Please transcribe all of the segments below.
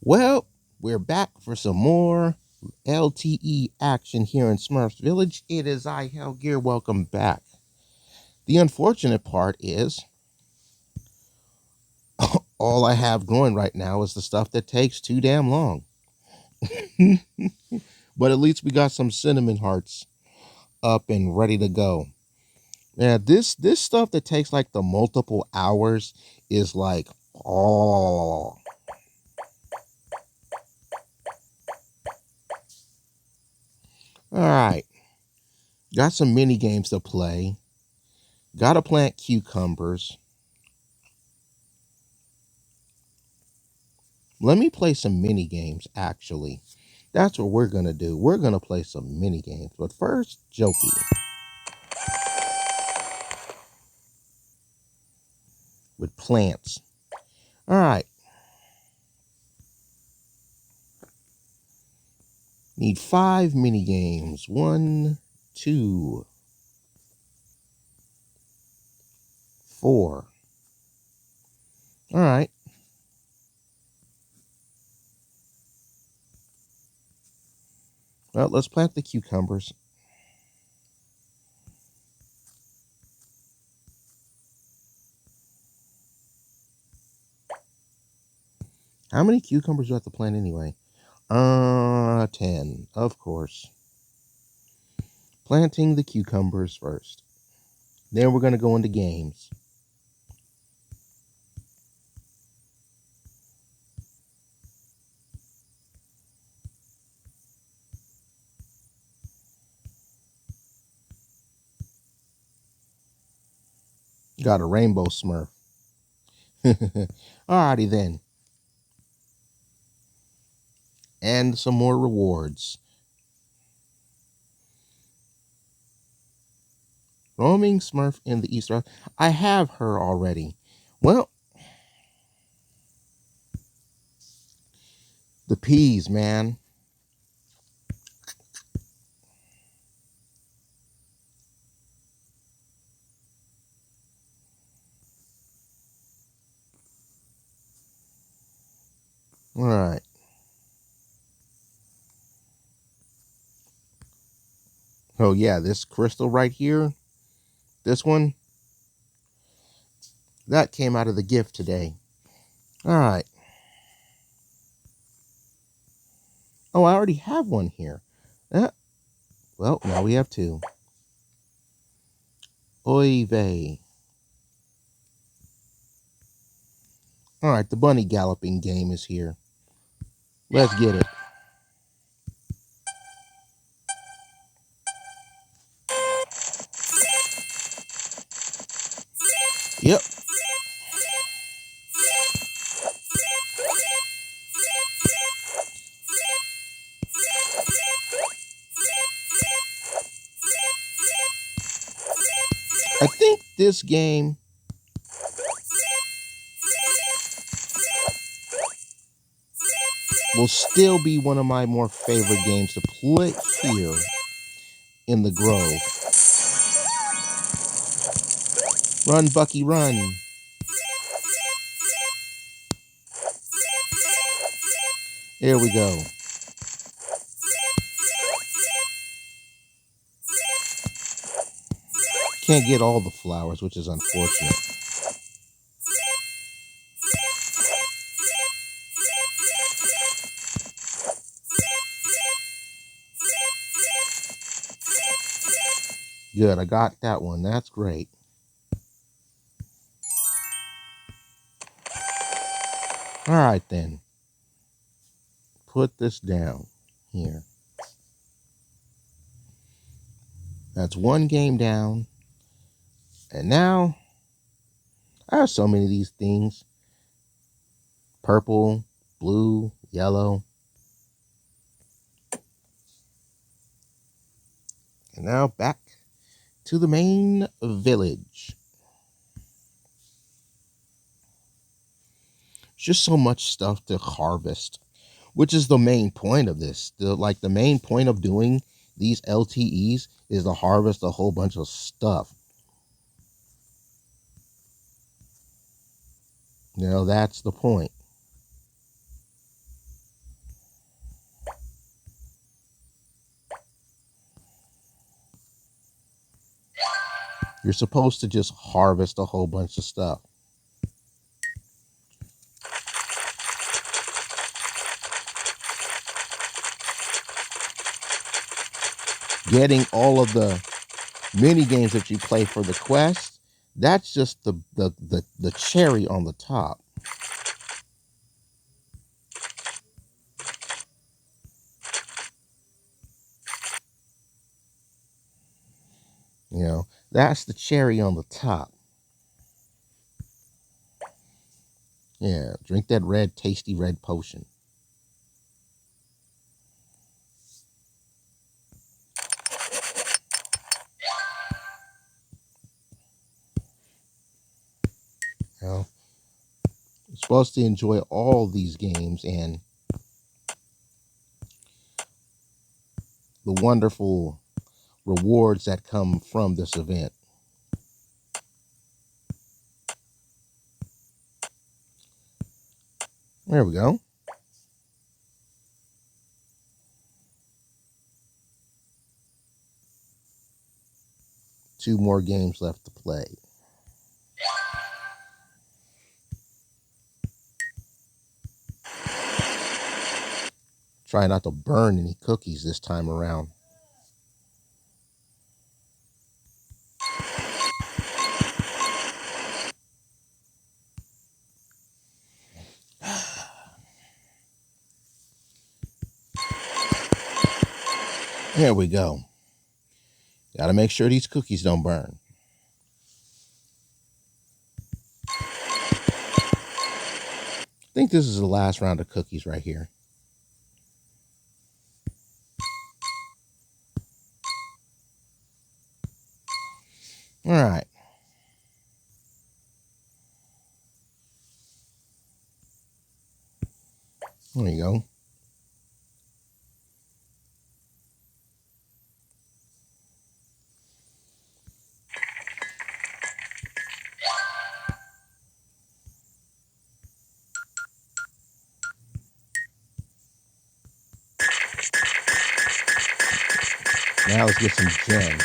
Well, we're back for some more LTE action here in Smurfs Village. It is I, Hellgear. Welcome back. The unfortunate part is all I have going right now is the stuff that takes too damn long. But at least we got some cinnamon hearts up and ready to go. Yeah, this stuff that takes like the multiple hours is like, oh. All right. Got some mini games to play. Got to plant cucumbers. Let me play some mini games, actually. That's what we're going to do. We're going to play some mini games. But first, Jokey. With plants. All right. Need 5 mini games. 1, 2, 4. All right. Well, let's plant the cucumbers. How many cucumbers do I have to plant anyway? 10, of course. Planting the cucumbers first. Then we're going to go into games. Got a rainbow Smurf. Alrighty then. And some more rewards. Roaming Smurf in the East. I have her already. Well, the peas, man. All right. Oh, yeah, this crystal right here, this one, that came out of the gift today. All right. Oh, I already have one here. Well, now we have 2. Oy vey. All right, the bunny galloping game is here. Let's get it. Yep. I think this game will still be one of my more favorite games to play here in the Grove. Run, Bucky, run. There we go. Can't get all the flowers, which is unfortunate. Good, I got that one. That's great. All right, then. Put this down here. That's one game down. And now, I have so many of these things. Purple, blue, yellow. And now back to the main village. Just so much stuff to harvest, which is the main point of this. The main point of doing these LTEs is to harvest a whole bunch of stuff. You know, that's the point. You're supposed to just harvest a whole bunch of stuff. Getting all of the mini games that you play for the quest, that's just the cherry on the top. You know, that's the cherry on the top. Yeah, drink that red, tasty red potion. You know, you're supposed to enjoy all these games and the wonderful rewards that come from this event. There we go. Two more games left to play. Try not to burn any cookies this time around. There we go. Got to make sure these cookies don't burn. I think this is the last round of cookies right here. All right. There you go. Now let's get some gems.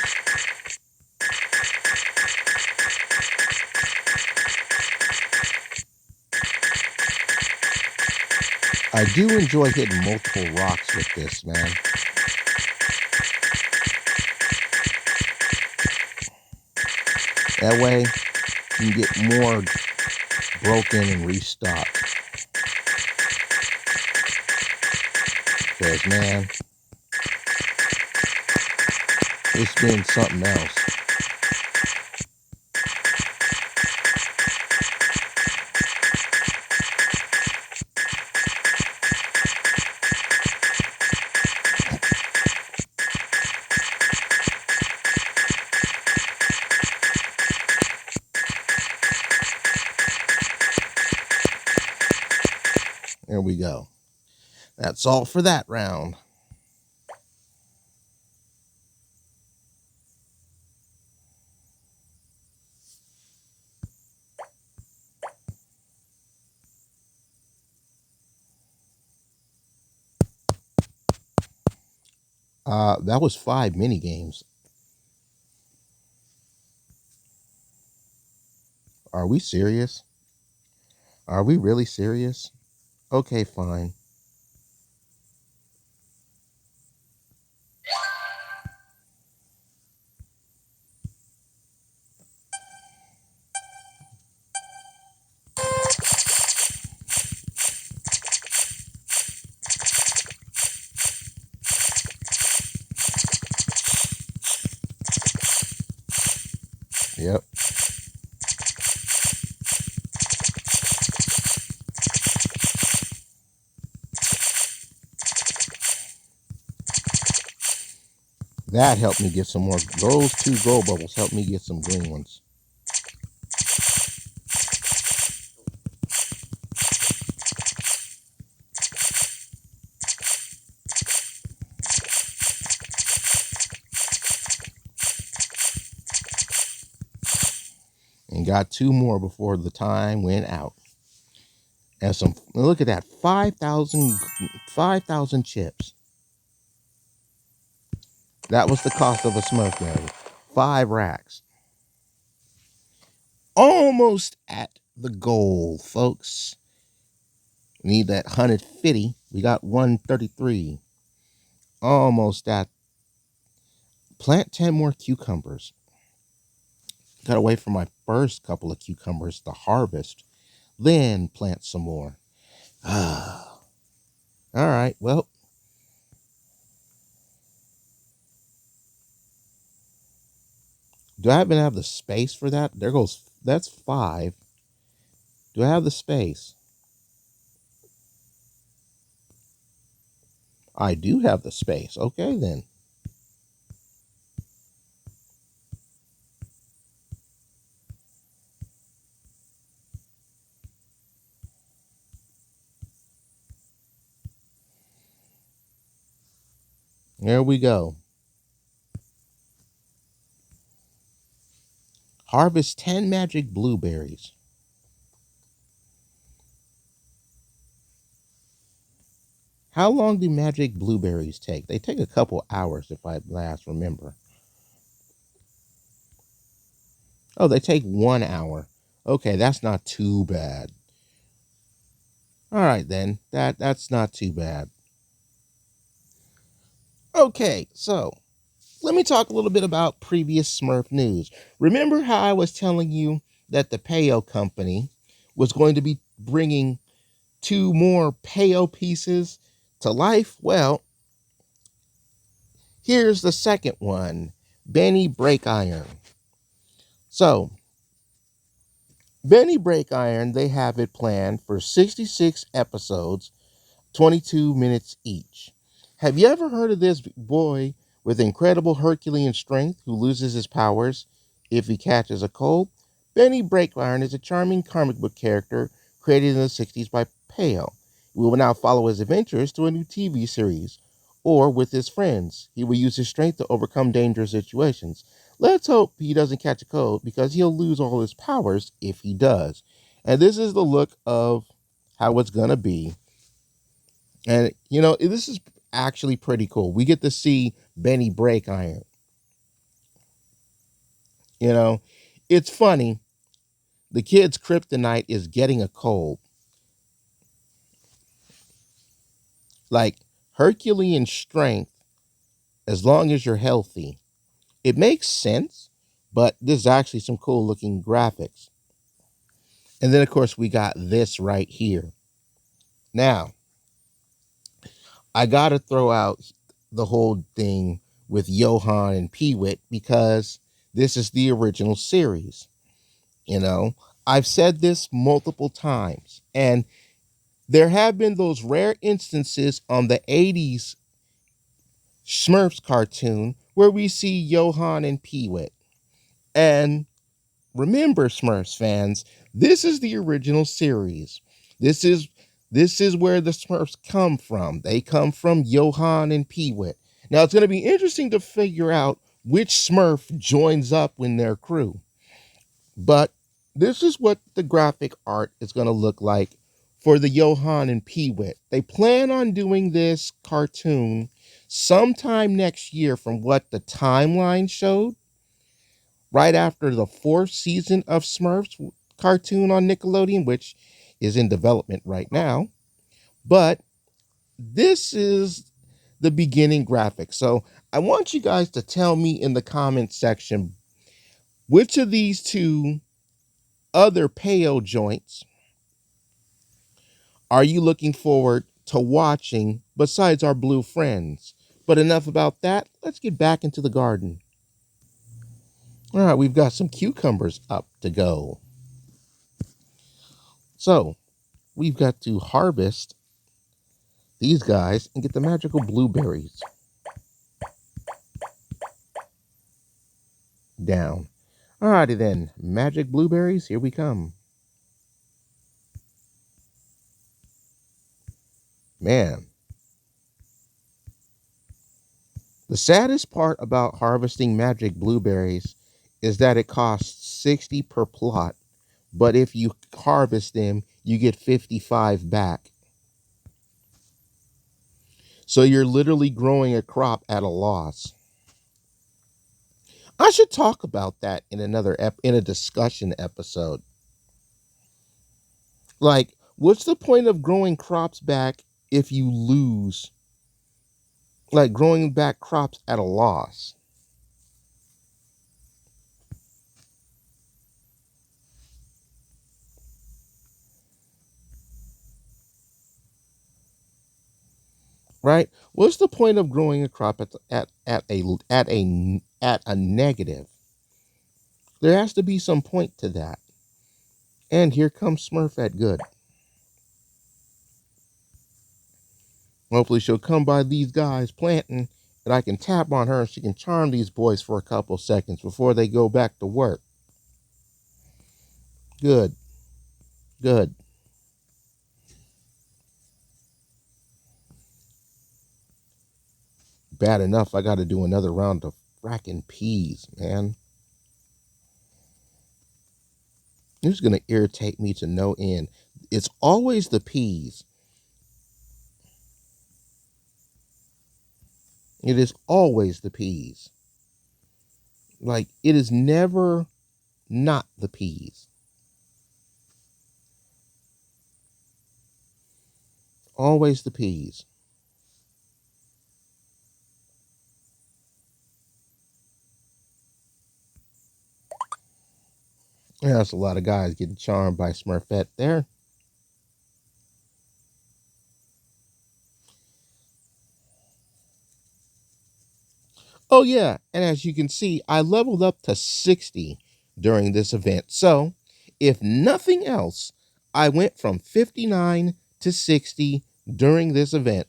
I do enjoy hitting multiple rocks with this, man. That way, you can get more broken and restocked. Because, man, it's been something else. There we go. That's all for that round. That was 5 mini games. Are we serious? Are we really serious? Okay, fine. Yep. That helped me get some more. Those 2 gold bubbles helped me get some green ones. And got 2 more before the time went out. And some, look at that, 5,000 chips. That was the cost of a Smurf berry. 5 racks. Almost at the goal, folks. Need that 150. We got 133. Almost at. Plant 10 more cucumbers. Got away from my first couple of cucumbers to harvest. Then plant some more. Ah. All right. Well, do I even have the space for that? There goes. That's 5. Do I have the space? I do have the space. Okay, then. There we go. Harvest 10 magic blueberries. How long do magic blueberries take? They take a couple hours if I last remember. Oh, they take 1 hour. Okay, that's not too bad. All right then. That's not too bad. Okay, so let me talk a little bit about previous Smurf news. Remember how I was telling you that the Payo company was going to be bringing 2 more Payo pieces to life? Well, here's the second one, Benny Break Iron. So, Benny Break Iron, they have it planned for 66 episodes, 22 minutes each. Have you ever heard of this boy with incredible Herculean strength who loses his powers if he catches a cold? Benny Breakiron is a charming comic book character created in the 60s by Pale. We will now follow his adventures to a new TV series. Or with his friends, he will use his strength to overcome dangerous situations. Let's hope he doesn't catch a cold because he'll lose all his powers if he does. And this is the look of how it's going to be, and this is actually pretty cool. We get to see Benny Break Iron. You know, it's funny. The kid's kryptonite is getting a cold. Like Herculean strength, as long as you're healthy. It makes sense, but there's actually some cool looking graphics. And then, of course, we got this right here. Now, I got to throw out the whole thing with Johan and Peewit because this is the original series. You know, I've said this multiple times, and there have been those rare instances on the 80s Smurfs cartoon where we see Johan and Peewit. And remember, Smurfs fans, this is the original series. This is this is where the Smurfs come from. They come from Johan and Peewit. Now it's going to be interesting to figure out which Smurf joins up in their crew. But this is what the graphic art is going to look like for the Johan and Peewit. They plan on doing this cartoon sometime next year, from what the timeline showed, right after the 4th season of Smurfs cartoon on Nickelodeon, which is in development right now. But this is the beginning graphic. So I want you guys to tell me in the comment section which of these two other Payo joints are you looking forward to watching besides our blue friends? But enough about that. Let's get back into the garden. All right, we've got some cucumbers up to go. So we've got to harvest these guys and get the magical blueberries down. Alrighty then, magic blueberries, here we come. Man, the saddest part about harvesting magic blueberries is that it costs 60 per plot, but if you harvest them, you get 55 back. So you're literally growing a crop at a loss. I should talk about that in in a discussion episode. Like, what's the point of growing crops back if you lose? Like growing back crops at a loss, right? What's the point of growing a crop at a negative? There has to be some point to that. And here comes Smurf at good. Hopefully she'll come by these guys planting and I can tap on her and she can charm these boys for a couple seconds before they go back to work. Good, good. Bad enough I gotta do another round of fracking peas, man. It's gonna irritate me to no end. It's always the peas. It is always the peas. Like, it is never not the peas. Always the peas. Yeah, that's a lot of guys getting charmed by Smurfette there. Oh, yeah, and as you can see, I leveled up to 60 during this event. So, if nothing else, I went from 59 to 60 during this event.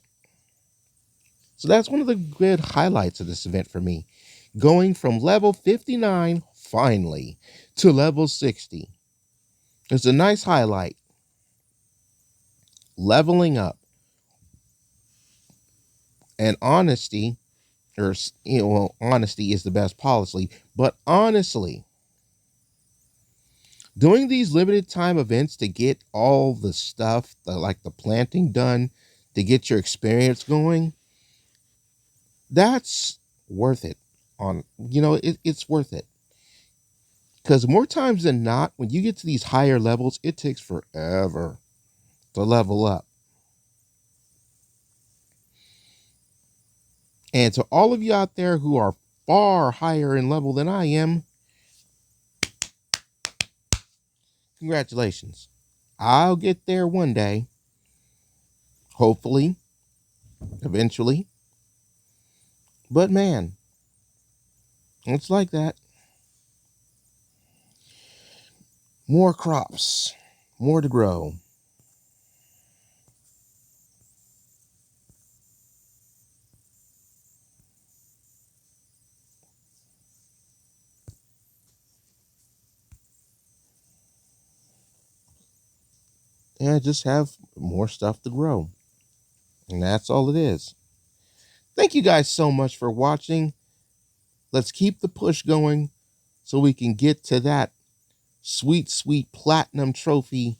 So, that's one of the good highlights of this event for me. Going from level 59, finally, to level 60. It's a nice highlight. Leveling up. And honesty, or, well, honesty is the best policy, but honestly, doing these limited time events to get all the stuff, like the planting done, to get your experience going, that's worth it. It's worth it. Because more times than not, when you get to these higher levels, it takes forever to level up. And to all of you out there who are far higher in level than I am, congratulations. I'll get there one day, hopefully, eventually. But man, it's like that. More crops, more to grow. And I just have more stuff to grow. And that's all it is. Thank you guys so much for watching. Let's keep the push going so we can get to that sweet, sweet platinum trophy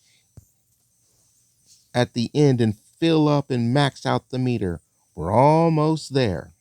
at the end and fill up and max out the meter. We're almost there.